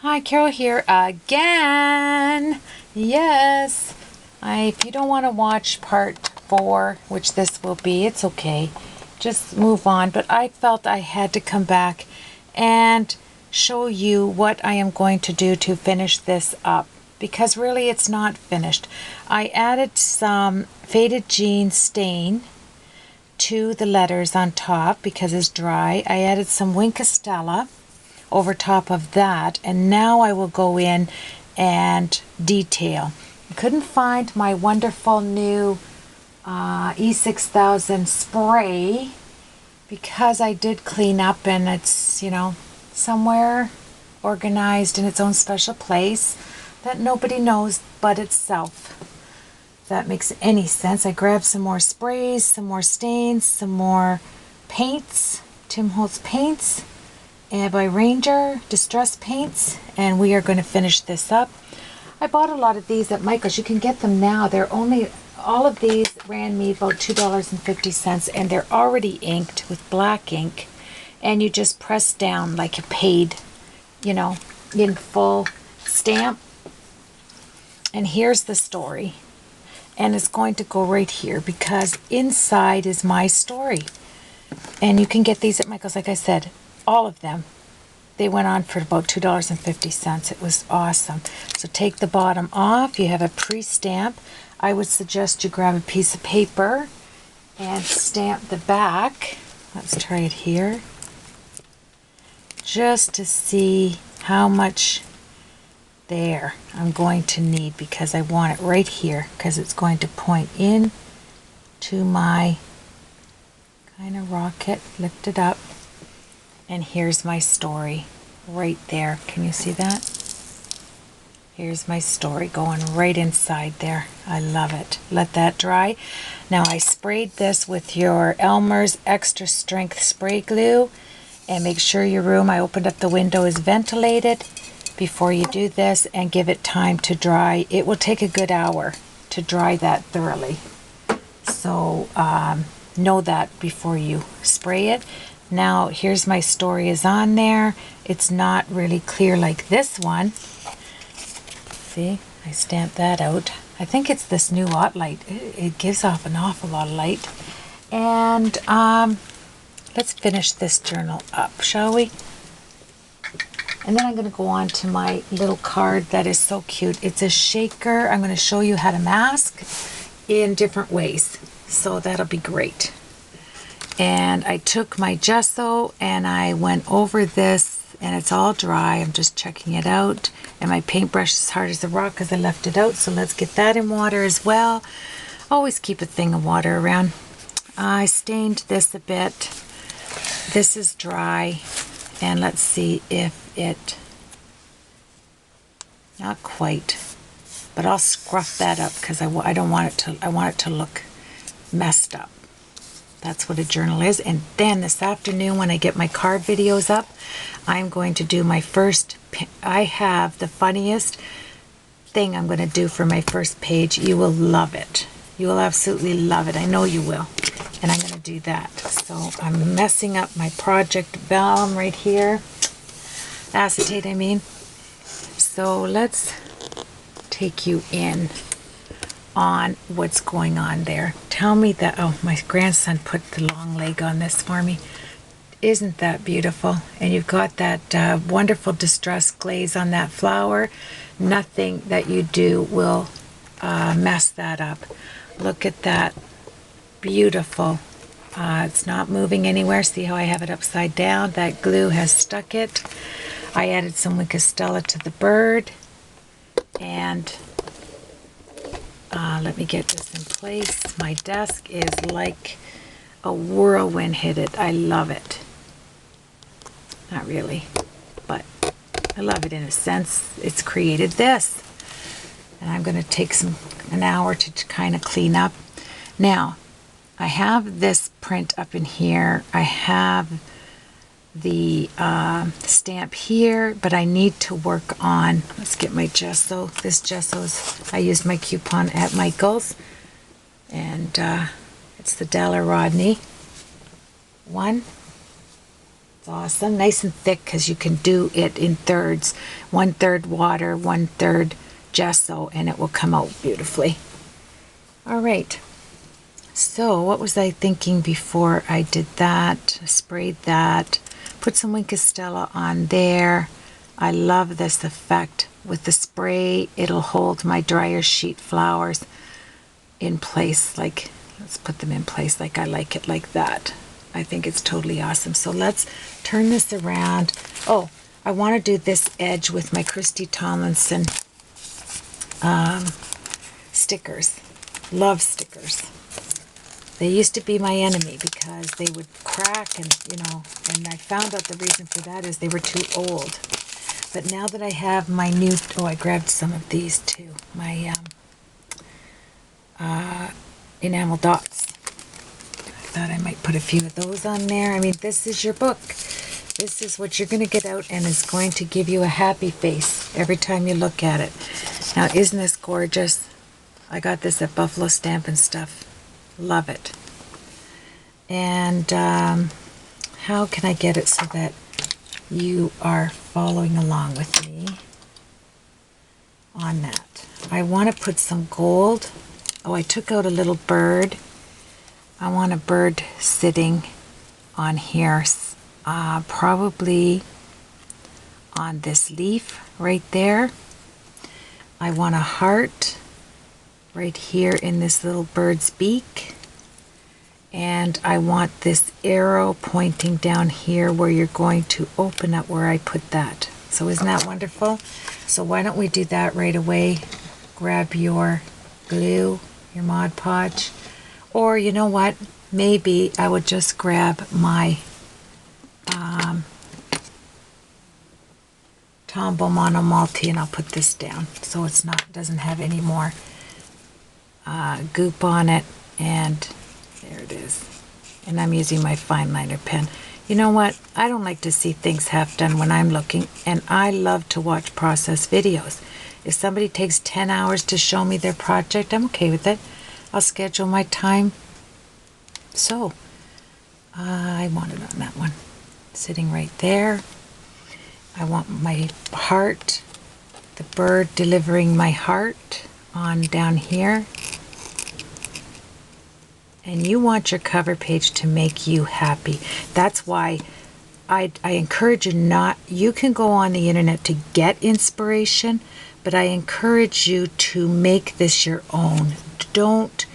Hi, Carol here again. Yes. If you don't want to watch part 4, which this will be, it's okay. Just move on. But I felt I had to come back and show you what I am going to do to finish this up. Because really it's not finished. I added some faded jean stain to the letters on top because it's dry. I added some Winkostella over top of that, and now I will go in and detail. I couldn't find my wonderful new E6000 spray because I did clean up, and it's, somewhere organized in its own special place that nobody knows but itself. If that makes any sense. I grabbed some more sprays, some more stains, some more paints, Tim Holtz paints, and by Ranger Distress Paints, and we are going to finish this up. I bought a lot of these at Michael's. You can get them now. All of these ran me about $2.50, and they're already inked with black ink, and you just press down like you paid, in full stamp. And here's the story, and it's going to go right here because inside is my story. And you can get these at Michael's, like I said. All of them. They went on for about $2.50. It was awesome. So take the bottom off. You have a pre-stamp. I would suggest you grab a piece of paper and stamp the back. Let's try it here. Just to see how much there I'm going to need, because I want it right here because it's going to point in to my kind of rocket. Lift it up. And here's my story right there. Can you see that? Here's my story going right inside there. I love it. Let that dry. Now I sprayed this with your Elmer's extra strength spray glue, and make sure your room, I opened up the window, is ventilated before you do this, and give it time to dry. It will take a good hour to dry that thoroughly. So know that before you spray it. Now, here's my story is on there. It's not really clear like this one. See, I stamped that out. I think it's this new Hot Light. It gives off an awful lot of light. And let's finish this journal up, shall we? And then I'm going to go on to my little card that is so cute. It's a shaker. I'm going to show you how to mask in different ways. So that'll be great. And I took my gesso and I went over this, and it's all dry. I'm just checking it out. And my paintbrush is hard as a rock because I left it out. So let's get that in water as well. Always keep a thing of water around. I stained this a bit. This is dry. And let's see if it, not quite, but I'll scruff that up because I don't want it to, I want it to look messed up. That's what a journal is. And then this afternoon when I get my card videos up, I'm going to do my first, I have the funniest thing I'm going to do for my first page. You will love it. You will absolutely love it. I know you will. And I'm going to do that. So I'm messing up my project vellum right here. Acetate, I mean. So let's take you in on what's going on there. Tell me that, oh, my grandson put the long leg on this for me. Isn't that beautiful? And you've got that wonderful distress glaze on that flower. Nothing that you do will mess that up. Look at that. Beautiful. It's not moving anywhere. See how I have it upside down? That glue has stuck it. I added some Winkostella to the bird. And let me get this in place. My desk is like a whirlwind hit it. I love it. Not really, but I love it in a sense. It's created this. And I'm going to take an hour to kind of clean up. Now, I have this print up in here. I have the stamp here, but I need to work on, let's get my gesso. This gesso's, I used my coupon at Michael's, and it's the Della Rodney one. It's awesome. Nice and thick because you can do it in thirds. 1/3 water, 1/3 gesso, and it will come out beautifully. All right. So what was I thinking before I did that? I sprayed that. Put some Wink Stella on there. I love this effect. With the spray, it'll hold my dryer sheet flowers in place. Like, let's put them in place like I like it, like that. I think it's totally awesome. So let's turn this around. Oh, I want to do this edge with my Christy Tomlinson stickers. Love stickers. They used to be my enemy because they would crack and I found out the reason for that is they were too old. But now that I have my new, I grabbed some of these too. My Enamel Dots. I thought I might put a few of those on there. I mean, this is your book. This is what you're going to get out and is going to give you a happy face every time you look at it. Now, isn't this gorgeous? I got this at Buffalo Stampin' Stuff. Love it. And how can I get it so that you are following along with me on that? I want to put some gold. Oh, I took out a little bird. I want a bird sitting on here, probably on this leaf right there. I want a heart right here in this little bird's beak. And I want this arrow pointing down here where you're going to open up where I put that. So isn't that wonderful? So why don't we do that right away? Grab your glue, your Mod Podge. Or you know what? Maybe I would just grab my Tombow Mono Multi and I'll put this down so it's not, doesn't have any more goop on it. And there it is. And I'm using my fine liner pen. You know what? I don't like to see things half done when I'm looking, and I love to watch process videos. If somebody takes 10 hours to show me their project, I'm okay with it. I'll schedule my time. So, I want it on that one. Sitting right there. I want my heart, the bird delivering my heart on down here. And you want your cover page to make you happy. That's why I encourage you not, you can go on the internet to get inspiration, but I encourage you to make this your own. Don't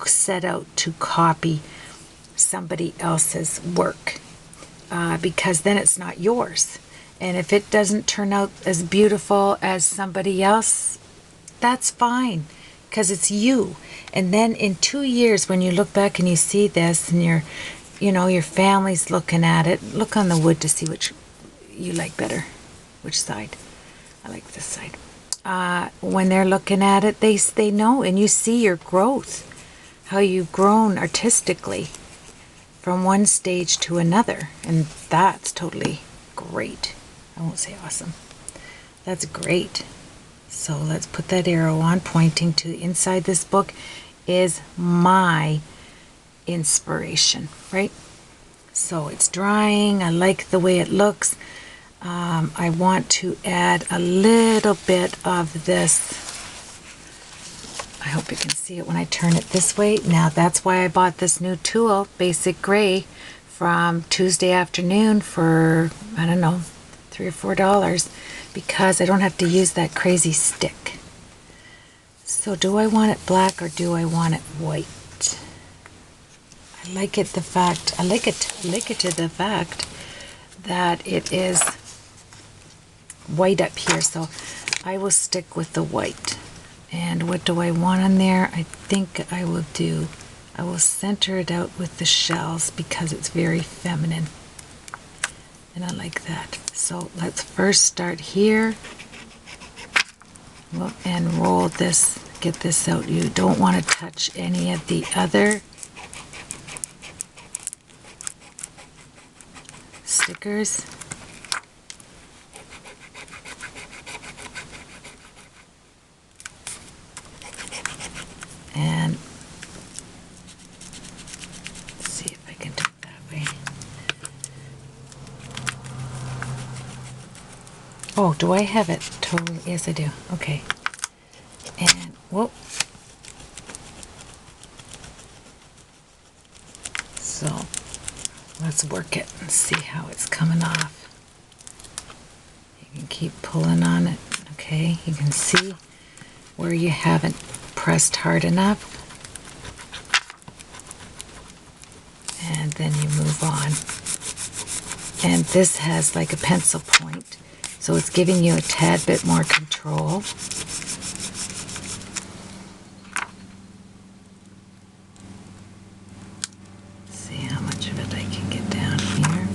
set out to copy somebody else's work because then it's not yours. And if it doesn't turn out as beautiful as somebody else, that's fine because it's you. And then in 2 years, when you look back and you see this and your family's looking at it, look on the wood to see which you like better. Which side? I like this side. When they're looking at it, they know, and you see your growth, how you've grown artistically from one stage to another. And that's totally great. I won't say awesome. That's great. So let's put that arrow on, pointing to inside this book is my inspiration, right? So it's drying. I like the way it looks. I want to add a little bit of this. I hope you can see it when I turn it this way. Now that's why I bought this new tool, Basic Gray, from Tuesday afternoon for, I don't know, $3 or $4, because I don't have to use that crazy stick. So do I want it black or do I want it white? I like it to the fact that it is white up here, so I will stick with the white. And what do I want on there? I think I will center it out with the shells because it's very feminine. And I like that. So let's first start here and roll this, get this out. You don't want to touch any of the other stickers. And let's see if I can do it that way. Oh, do I have it totally? Yes, I do. Okay. And, whoop. So, let's work it and see how it's coming off. You can keep pulling on it. Okay, you can see where you haven't pressed hard enough. And then you move on. And this has like a pencil point, so it's giving you a tad bit more control. See how much of it I can get down here.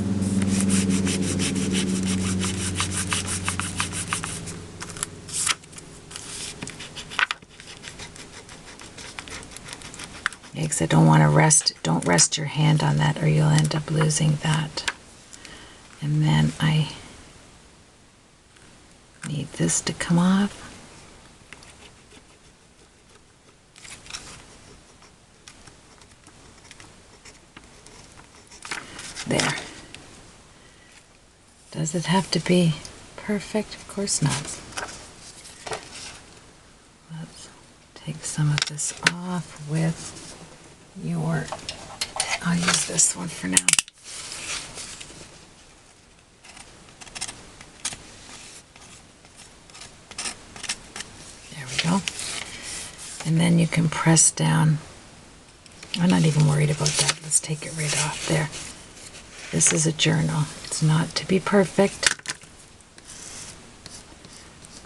Because I don't want to don't rest your hand on that or you'll end up losing that. And then I need this to come off. There. Does it have to be perfect? Of course not. Let's take some of this off with I'll use this one for now. There we go. And then you can press down. I'm not even worried about that. Let's take it right off there. This is a journal. It's not to be perfect.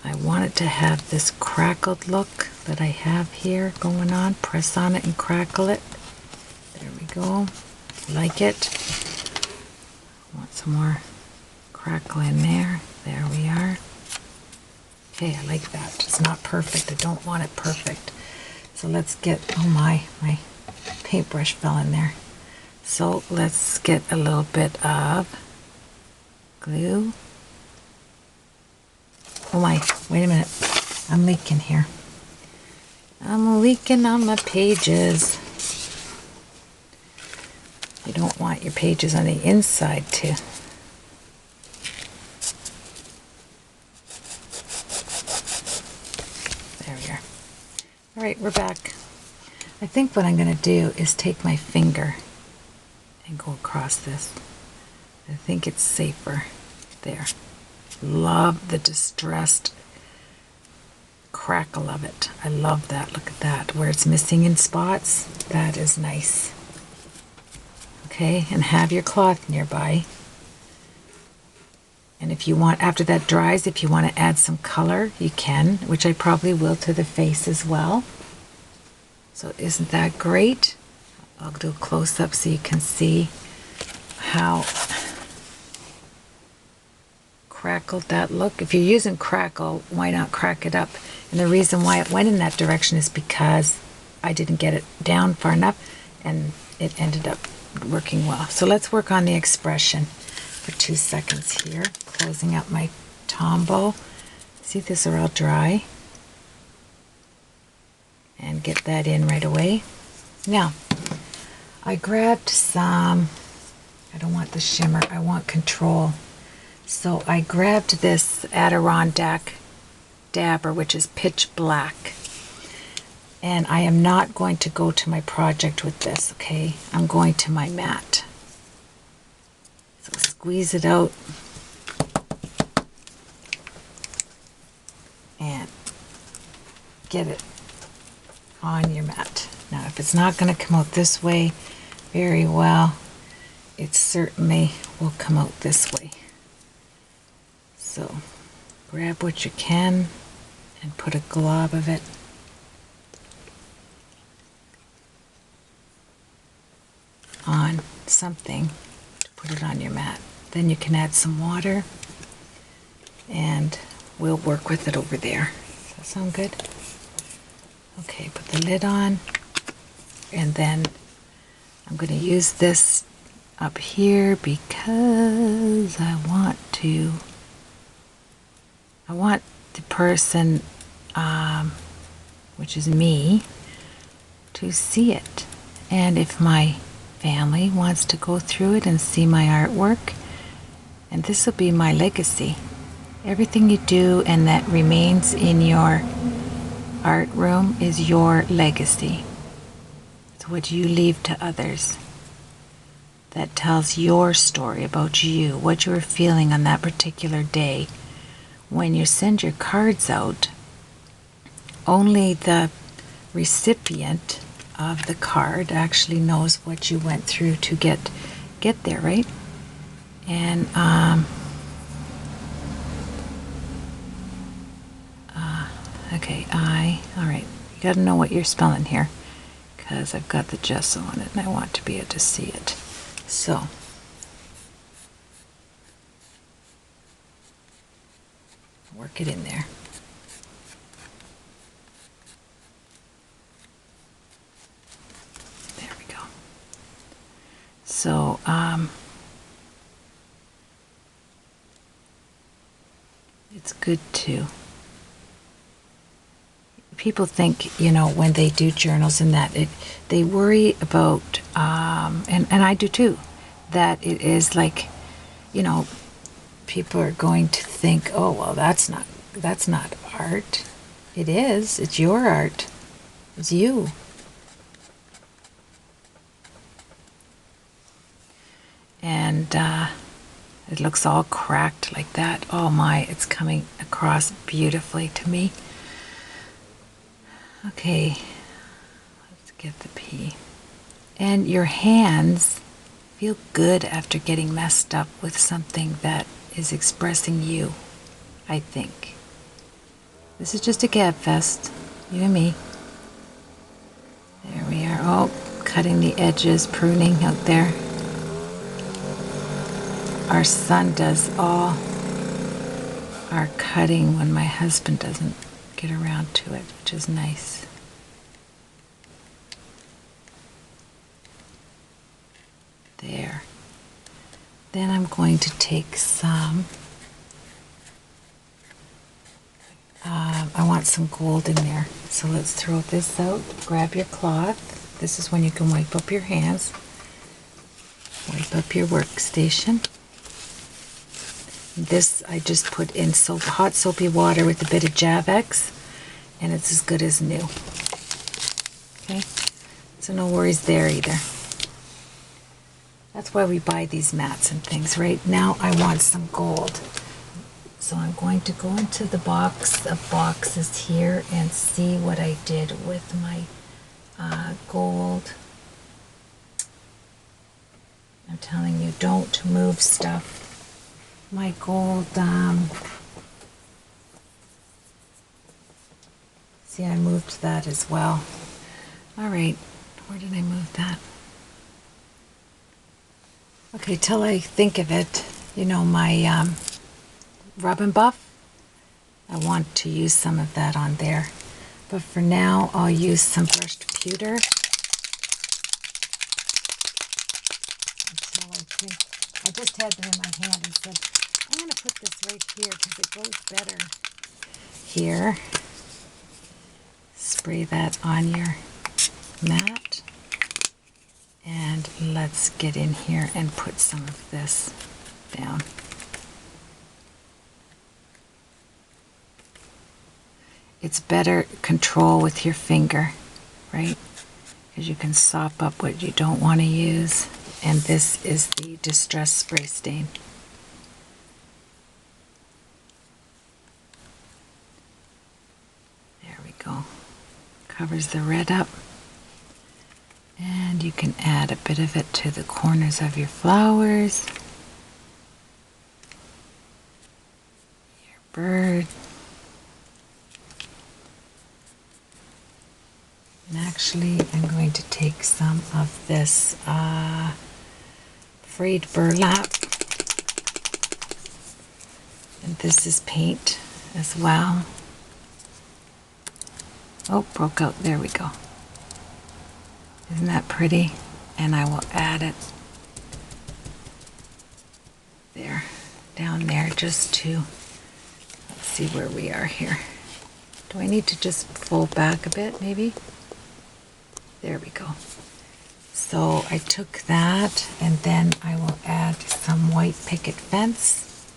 I want it to have this crackled look that I have here going on. Press on it and crackle it. There we go. Like it. Want some more crackle in there. There we are. Okay, I like that. It's not perfect. I don't want it perfect. So let's get, oh my paintbrush fell in there. So let's get a little bit of glue. Oh my, wait a minute. I'm leaking here. I'm leaking on my pages. You don't want your pages on the inside too. There we are. All right, we're back. I think what I'm going to do is take my finger and go across this. I think it's safer. There. Love the distressed crackle of it. I love that. Look at that. Where it's missing in spots. That is nice. Okay, and have your cloth nearby. And if you want, after that dries, if you want to add some color, you can, which I probably will to the face as well. So isn't that great? I'll do a close-up so you can see how crackled that look. If you're using crackle, why not crack it up? And the reason why it went in that direction is because I didn't get it down far enough and it ended up working well. So let's work on the expression for 2 seconds here. Closing up my Tombow. See, these are all dry. And get that in right away. Now, I grabbed some, I don't want the shimmer, I want control. So I grabbed this Adirondack Dabber, which is pitch black. And I am not going to go to my project with this, okay? I'm going to my mat. So squeeze it out. And get it on your mat. Now, if it's not going to come out this way very well, it certainly will come out this way. So, grab what you can and put a glob of it on something to put it on your mat. Then you can add some water and we'll work with it over there. Does that sound good? Okay, put the lid on, and then I'm going to use this up here because I want the person, which is me, to see it. And if my family wants to go through it and see my artwork, and this will be my legacy. Everything you do and that remains in your art room is your legacy. It's what you leave to others. That tells your story about you, what you were feeling on that particular day. When you send your cards out, only the recipient of the card actually knows what you went through to get there, right? And okay, all right, you got to know what you're spelling here, because I've got the gesso on it and I want to be able to see it. So work it in there. There we go. So it's good to, people think, you know, when they do journals and that, they worry about, and I do too, that it is like, you know, people are going to think, oh, well, that's not art. It is. It's your art. It's you. And it looks all cracked like that. Oh my, it's coming across beautifully to me. Okay, let's get the P. And your hands feel good after getting messed up with something that is expressing you, I think. This is just a gab fest, you and me. There we are. Oh, cutting the edges, pruning out there. Our son does all our cutting when my husband doesn't get around to it, which is nice. There. Then I'm going to take some, I want some gold in there. So let's throw this out. Grab your cloth. This is when you can wipe up your hands. Wipe up your workstation. This I just put in hot soapy water with a bit of Javex, and it's as good as new. Okay, so no worries there either. That's why we buy these mats and things. Right now I want some gold. So I'm going to go into the box of boxes here and see what I did with my gold. I'm telling you, don't move stuff. My gold, see, I moved that as well. All right, where did I move that? Okay, till I think of it, you know, my rub and buff, I want to use some of that on there. But for now, I'll use some brushed pewter. Until I think, I just had them in my hand and said, I'm going to put this right here because it goes better here. Spray that on your mat. And let's get in here and put some of this down. It's better control with your finger, right? Because you can sop up what you don't want to use. And this is the Distress Spray Stain. There we go. Covers the red up. And you can add a bit of it to the corners of your flowers. Your bird. And actually, I'm going to take some of this frayed burlap. And this is paint as well. Oh, broke out. There we go. Isn't that pretty? And I will add it there, down there, just to, let's see where we are here. Do I need to just fold back a bit, maybe? There we go. So I took that, and then I will add some white picket fence.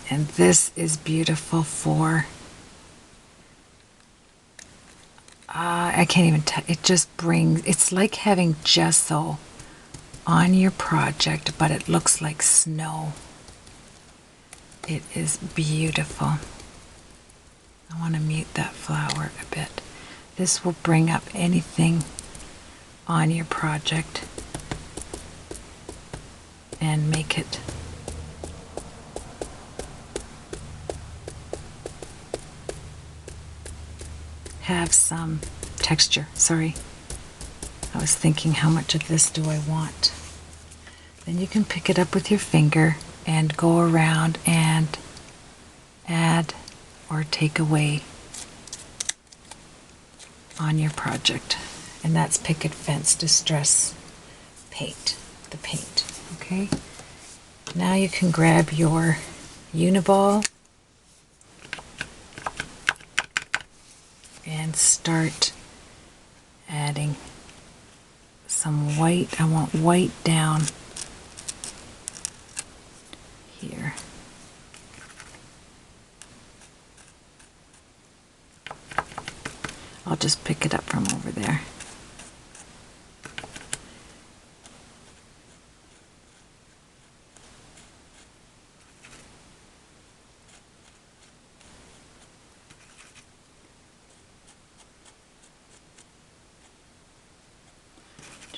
And this is beautiful for, I can't even tell, it just brings, it's like having gesso on your project, but it looks like snow. It is beautiful. I want to mute that flower a bit. This will bring up anything on your project and make it have some texture. Sorry, I was thinking, how much of this do I want? Then you can pick it up with your finger and go around and add or take away on your project. And that's Picket Fence Distress Paint, the paint. Okay, now you can grab your Uniball and start adding some white. I want white down here. I'll just pick it up from over there.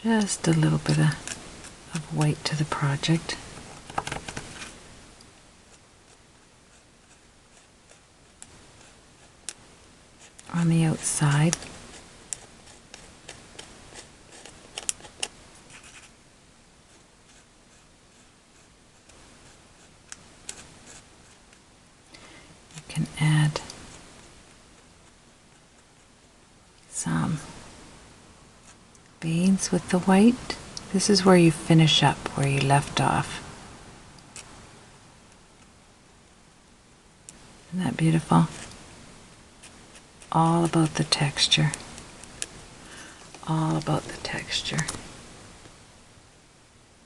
Just a little bit of white to the project. On the outside. You can add some veins with the white. This is where you finish up where you left off. Isn't that beautiful? All about the texture. All about the texture.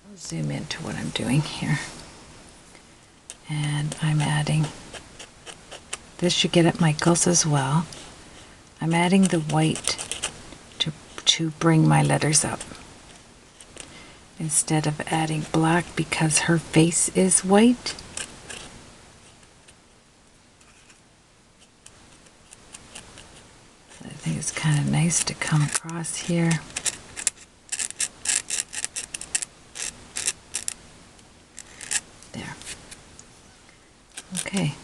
I'll zoom into what I'm doing here. And I'm adding, this you get at Michael's as well. I'm adding the white to bring my letters up, instead of adding black because her face is white. I think it's kind of nice to come across here. There. Okay.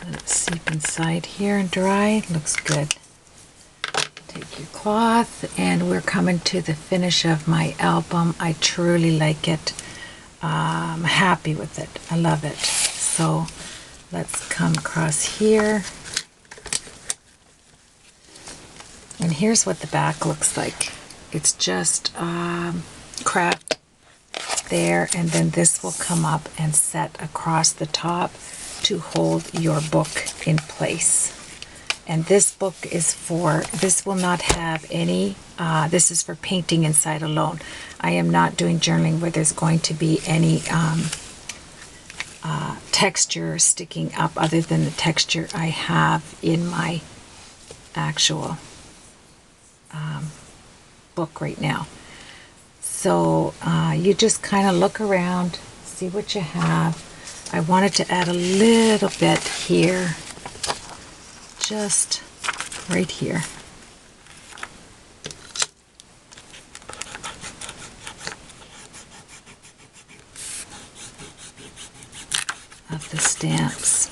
Let it seep inside here and dry. It looks good. Take your cloth, and we're coming to the finish of my album. I truly like it. I'm happy with it. I love it. So let's come across here. And here's what the back looks like. It's just craft there, and then this will come up and set across the top to hold your book in place. And this book is for, this will not have any, this is for painting inside alone. I am not doing journaling where there's going to be any texture sticking up other than the texture I have in my actual book right now. So you just kind of look around, see what you have. I wanted to add a little bit here, just right here. Of the stamps.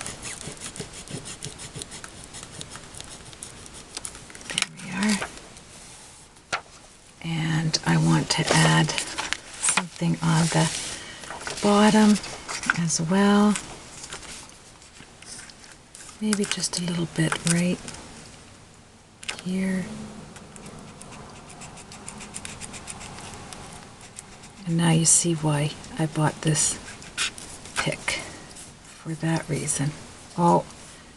There we are. And I want to add something on the bottom as well. Maybe just a little bit right here. And now you see why I bought this pick. For that reason. Oh,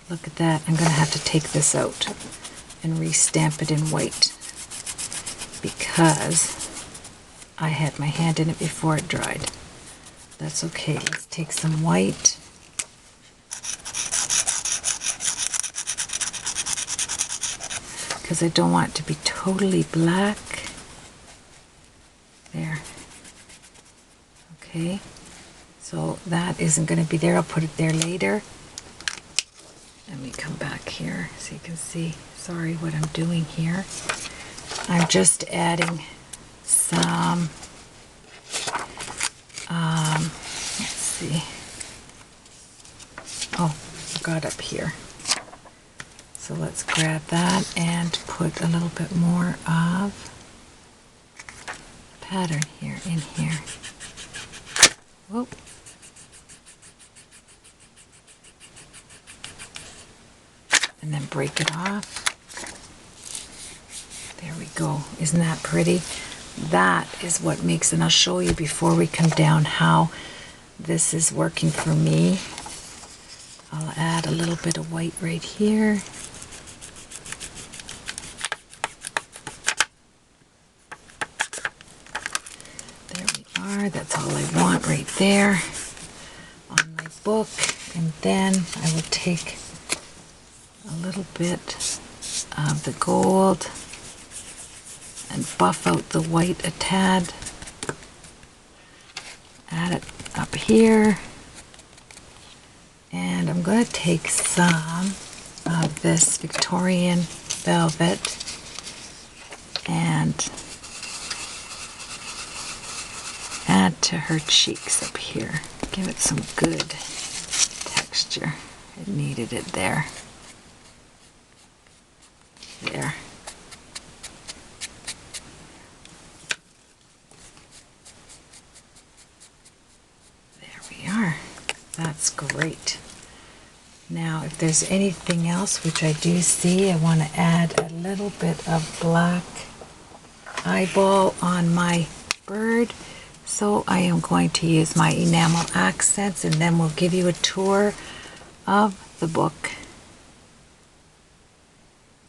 look at that. I'm going to have to take this out and re-stamp it in white because I had my hand in it before it dried. That's okay. Let's take some white. Because I don't want it to be totally black. There. Okay. So that isn't going to be there. I'll put it there later. Let me come back here so you can see. Sorry what I'm doing here. I'm just adding some, let's see. Oh, forgot up here. So let's grab that and put a little bit more of pattern here in here. Whoop. And then break it off. There we go. Isn't that pretty? That is what makes, and I'll show you before we come down how this is working for me. I'll add a little bit of white right here. There we are. That's all I want right there on my book. And then I will take a little bit of the gold and buff out the white a tad. Add it up here. And I'm going to take some of this Victorian velvet and add to her cheeks up here. Give it some good texture. It needed it there. There. There we are. That's great. Now, if there's anything else, which I do see, I want to add a little bit of black eyeball on my bird. So I am going to use my Enamel Accents, and then we'll give you a tour of the book.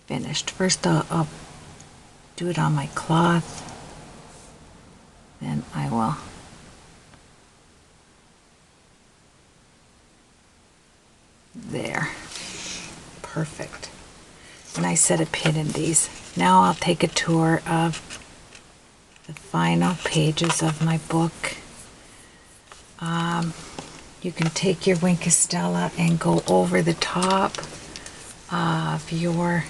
Finished. First I'll do it on my cloth, then I will there. Perfect. And I set a pin in these. Now I'll take a tour of the final pages of my book. You can take your Wink of Stella and go over the top of your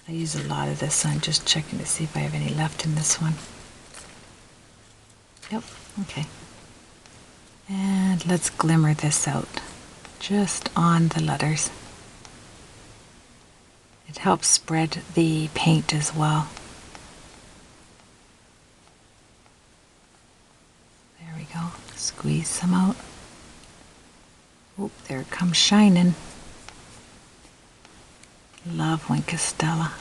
I use a lot of this, so I'm just checking to see if I have any left in this one. Yep, okay. And let's glimmer this out just on the letters. It helps spread the paint as well. There we go. Squeeze some out. Oh, there it comes shining. Love Wink of Stella.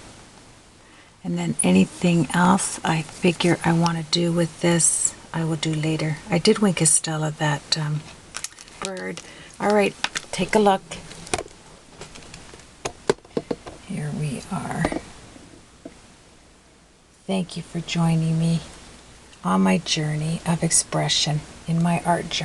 And then anything else I figure I want to do with this, I will do later. I did Wink of Stella that bird. All right, take a look. Here we are. Thank you for joining me on my journey of expression in my art journey.